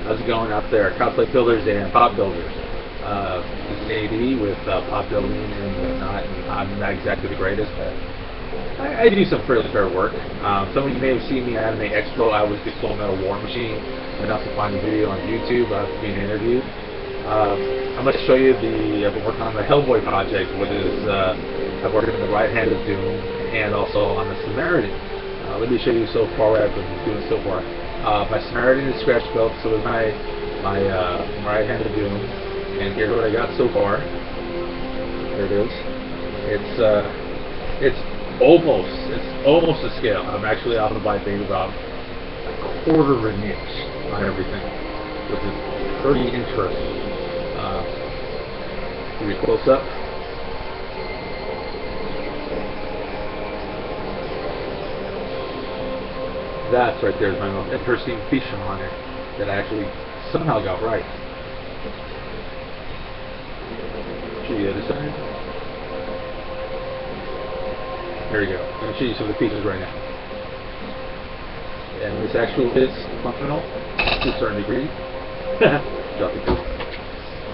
How's it going out there, cosplay builders and pop builders? This is AD with pop building and whatnot, and I'm not exactly the greatest, but I do some fairly fair work. Some of you may have seen me at Anime Expo. I was the FULLMETAL War Machine. Went out to find the video on YouTube. I was being interviewed. I'm going to show you I've been working on the Hellboy project, which is I've worked on the right hand of Doom and also on the Samaritan. Let me show you so far what I've been doing so far. My Samaritan is scratch built, so is my right hand of Doom, and here's what I got so far. There it is. It's almost to scale. I'm actually off to buy maybe about a quarter of an inch on everything, which is pretty interesting. Give you a close up. That's right there is my most interesting feature on it that I actually somehow got right. Show you the other side. There you go. I'm going to show you some of the features right now. And this actually is functional to a certain degree. Drop it down.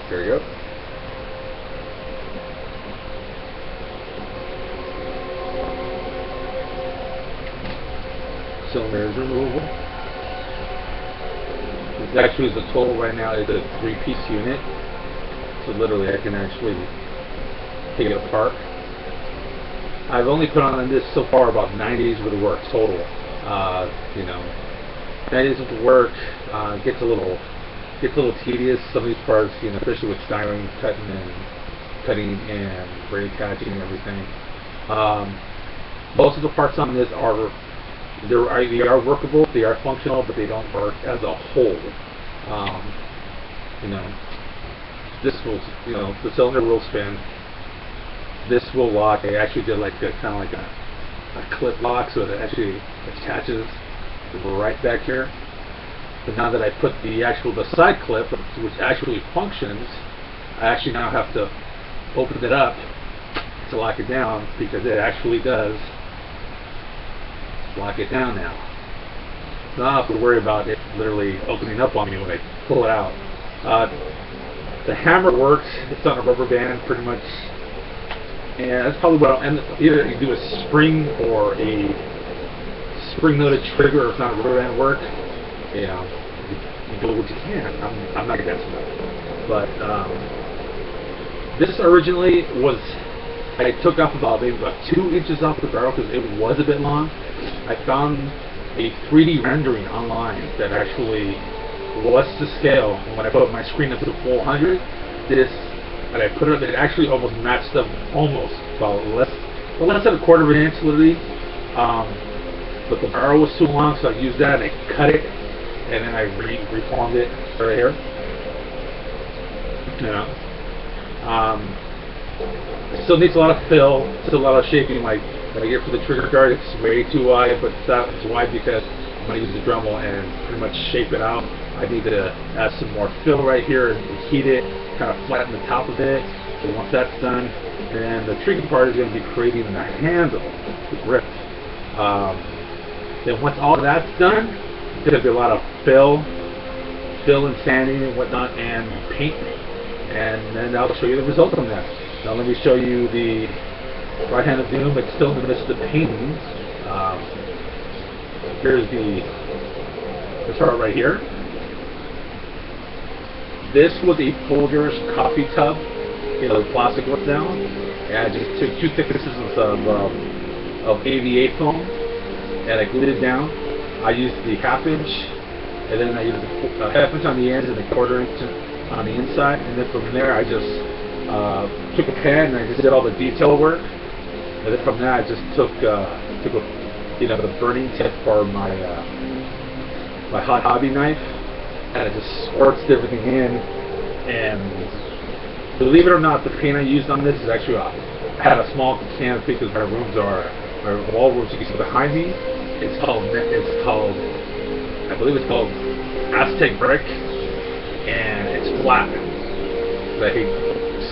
There you go. Cylinders removable. This actually is the total right now is a 3-piece unit. So literally I can actually take it apart. I've only put on this so far about 9 days worth of work total. 9 days worth of work gets a little tedious. Some of these parts, especially with styrene cutting and retouching and everything. Most of the parts on this they are workable, they are functional, but they don't work as a whole. This will, the cylinder will spin. This will lock. I actually did kind of like a clip lock, so that it actually attaches right back here. But now that I put the side clip, which actually functions, I actually now have to open it up to lock it down, because it actually does lock it down now. So I don't have to worry about it literally opening up on me when I pull it out. The hammer works. It's on a rubber band pretty much. And that's probably what I'll end up, either you do a spring or a spring-loaded trigger, or if not a rubber band work, you do what you can. I'm not against that. But this originally was, I took off maybe about 2 inches off the barrel because it was a bit long. I found a 3D rendering online that actually was to scale. And when I put my screen up to 400, and I put it up, it actually almost matched up, about less than a quarter of an inch, literally. But the barrel was too long, so I used that and I cut it, and then I reformed it right here. It still needs a lot of fill, still a lot of shaping. Like when I get for the trigger guard, it's way too wide, but it's wide because I'm going to use the Dremmel and pretty much shape it out. I need to add some more fill right here and heat it, kind of flatten the top of it. So once that's done, then the tricky part is going to be creating the handle, the grip. Then once all that's done, there's going to be a lot of fill and sanding and whatnot, and paint. And then I'll show you the result from that. Now let me show you the right hand of Doom. It's still in the midst of the paintings. Here's the start right here. This was a Folger's coffee tub, the plastic was down, and I just took 2 thicknesses of AVA foam, and I glued it down. I used the 1/2 inch, and then I used the 1/2 inch on the ends and the 1/4 inch on the inside, and then from there I just took a pen and I just did all the detail work, and then from there I just took the burning tip for my hot hobby knife, and I just squirted everything in. And believe it or not, the paint I used on this is actually I had a small can because my wall rooms you can see behind me. It's called I believe it's called Aztec Brick, and it's flat. I hate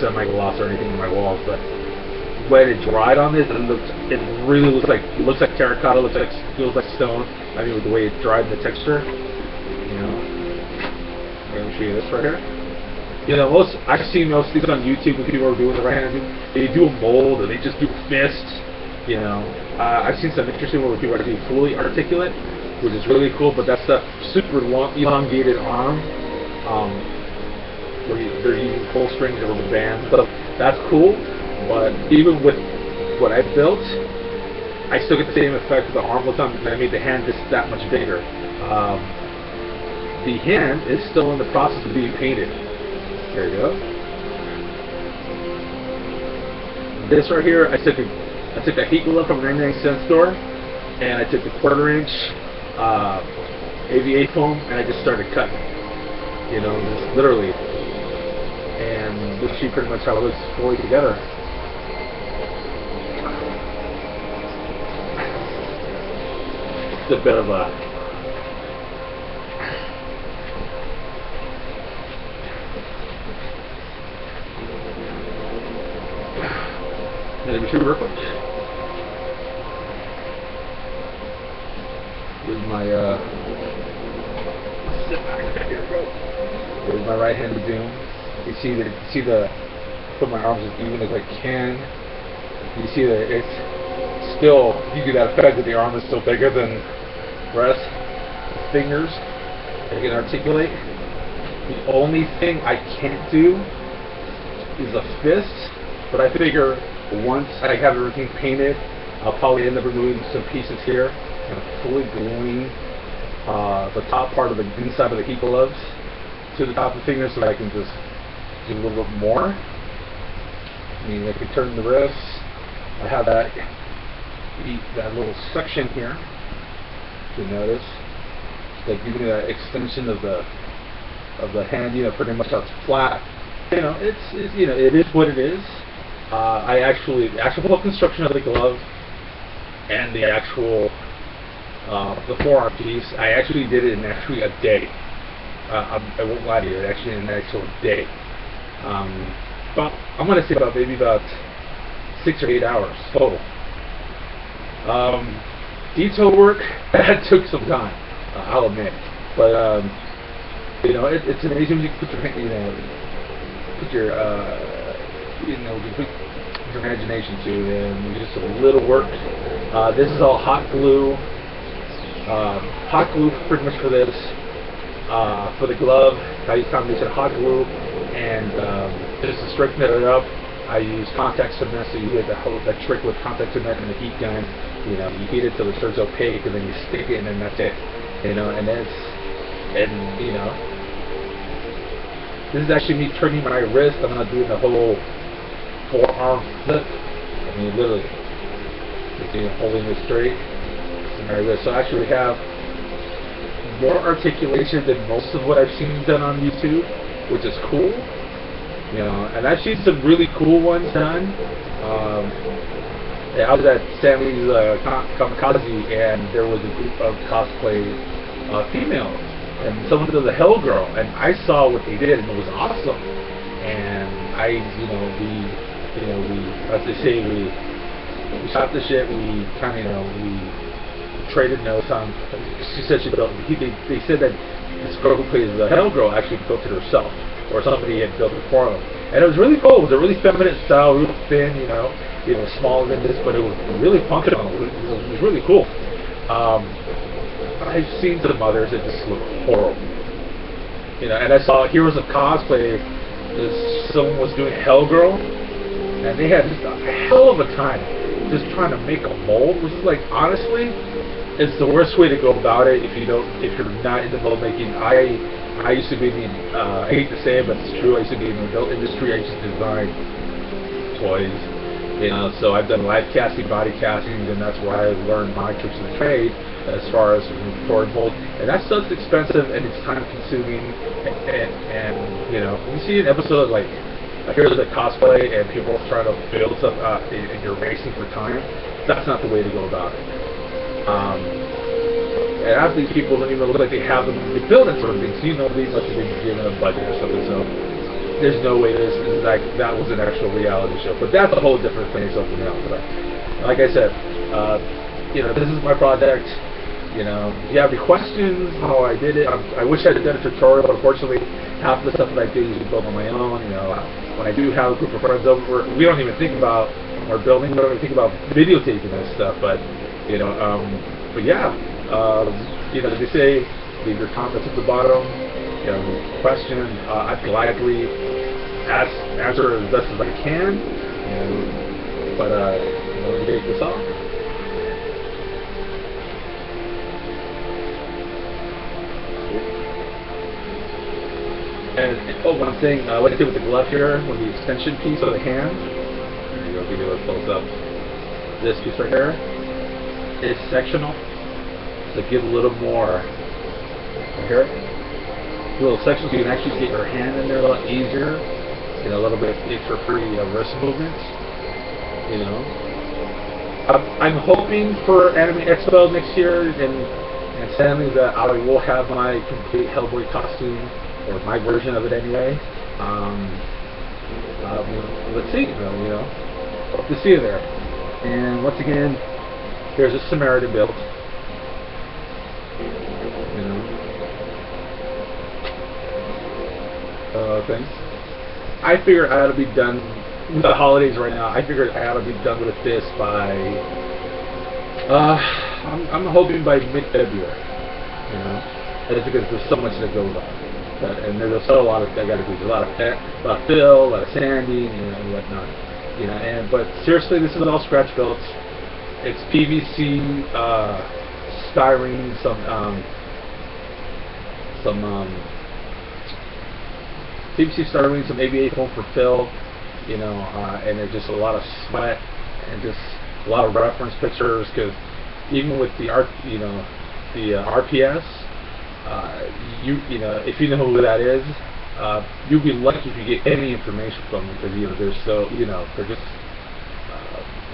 semi-gloss or anything in my walls, but when it dried on this, it really looks like terracotta, feels like stone. I mean, with the way it dried, the texture, show you this right here. You know, I've seen most things on YouTube when people are doing the right-handed, they do a mold or they just do fists. You know, I've seen some interesting ones where people are doing fully articulate, which is really cool. But that's the super long, elongated arm, where they're using pull strings or rubber bands. So that's cool. But even with what I built, I still get the same effect with the arm with them. I made the hand just that much bigger. The hand is still in the process of being painted. There you go. This right here, I took a heat glove from a 99-cent store, and I took the 1/4-inch AVA foam, and I just started cutting. You know, just literally. And this is pretty much how it looks fully together. It's a bit of a let me show you real quick. Here's my sit back. Here we go. Here's my right-handed zoom. You see the put my arms as even as I can. You see that it's still, you get that effect that the arm is still bigger than the rest. The fingers, I can articulate. The only thing I can't do is a fist, but I figure once I have everything painted, I'll probably end up removing some pieces here and fully gluing the top part of the inside of the heat gloves to the top of the fingers so that I can just do a little bit more. I mean, I can turn the wrists. I have that little section here. You notice, like giving me that extension of the hand. You know, pretty much how it's flat. You know, it's you know, it is what it is. I actually, the actual construction of the glove and the actual the forearm piece, I actually did it in actually a day. I won't lie to you, actually in an actual day. But I'm going to say maybe about 6 or 8 hours total. Detail work, that took some time, I'll admit. But you know, it's amazing when you put your imagination to it, and just a little work. This is all hot glue. Hot glue pretty much for this. For the glove, I use combination of hot glue and just to straighten it up, I use contact cement. So you get that trick with contact cement and the heat gun. You know, you heat it till it turns opaque, and then you stick it, and then that's it. You know, and you know, this is actually me turning my wrist. I'm not doing the whole forearm flip. I mean, literally, just holding it straight. My wrist. So I actually have more articulation than most of what I've seen done on YouTube, which is cool. You know, and I've seen some really cool ones done. I was at Sammy's Kamikaze, and there was a group of cosplay females, and someone did the Hell Girl, and I saw what they did, and it was awesome. And I, we, as they say, we shot the shit. We kind of, we traded notes on. She said she built. They said that this girl who plays the Hell Girl actually built it herself, or somebody had built it for them. And it was really cool. It was a really feminine style, real thin, you know, smaller than this, but it was really functional. It was really cool. I've seen some others that just look horrible. You know, and I saw Heroes of Cosplay. Someone was doing Hell Girl, and they had just a hell of a time just trying to make a mold, which is like, honestly, it's the worst way to go about it if you're not in the mold making. I used to be in the, I hate to say it, but it's true, I used to be in the adult industry. I used to design toys, you know, so I've done live casting, body castings, and that's where I learned my tricks of the trade as far as for mold. And that stuff's expensive, and it's time consuming, and you know, when you see an episode of like Here's a Cosplay, and people trying to build stuff and you're racing for time, that's not the way to go about it. And half these people don't even look like they have them to build that sort of thing, so you know these must have been given a budget or something, so there's no way this is like, that was an actual reality show. But that's a whole different thing, something else. But like I said, you know, this is my project. You know, if you have any questions how I did it, I wish I had done a tutorial, but unfortunately half the stuff that I do is build on my own. You know, when I do have a group of friends over, we don't even think about when we're building. We don't even think about videotaping this stuff. But you know, but yeah, you know, they say leave your comments at the bottom. You know, questions. I'd gladly answer as best as I can. You know, but you know, let me take this off. And oh, one thing, what I did with the glove here, with the extension piece of the hand, there you go, give you a close up. This piece right here is sectional, so it gives a little more. Here, a little sectional, so you can actually get your hand in there a lot easier, you know, a little bit extra free wrist movements. You know, I'm hoping for Anime Expo next year, and sadly that I will have my complete Hellboy costume. Or my version of it anyway. Let's see, you know. Hope to see you there. And once again, here's a Samaritan build. You know. Things. I figure I ought to be done with the holidays right now. I figured I ought to be done with this by. I'm hoping by mid-February. You know, that's because there's so much that goes on. And there's still a lot of I got to do. A lot of fill, a lot of sanding, and whatnot. You know, and but seriously, this is all scratch built. It's PVC, styrene, some PVC styrene, some ABA foam for fill. You know, and there's just a lot of sweat and just a lot of reference pictures because even with the RPS. You know, if you know who that is, you'll be lucky if you get any information from them because you know they're so they're just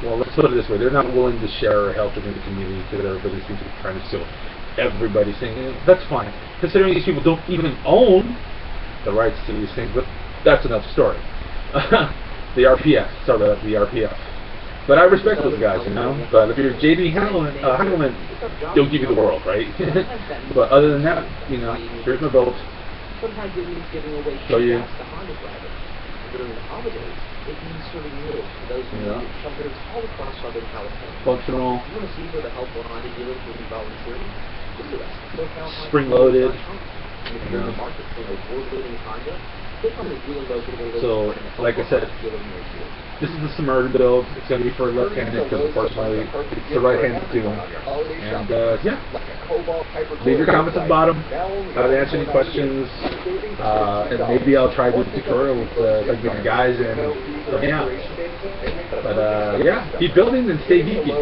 well, let's put it this way, they're not willing to share or help in the community because everybody seems to be trying to steal everybody's thing. And that's fine, considering these people don't even own the rights to these things. But that's another story. The RPF, sorry about the RPF. But I respect those guys, you know. But if you're J.D. Handelman, he'll give you the world, right? But other than that, you know, here's my build. Sometimes it means giving away show you. to Honda drivers. During the holidays, it means serving meals for those who need shelters all across Southern California. Functional. You want to see where the helpful Honda dealers will be volunteering? Visit us. Spring loaded. And if you're in the market for an award-winning Honda, click on the dealer located. So, like I said, this is the Samaritan build. It's going to be for a left-handed because, unfortunately, it's the right-handed too. And, yeah. Leave your comments at the bottom. I'll answer any questions. And maybe I'll try to do a tutorial with like the guys and yeah. But, yeah, keep building and stay geeky.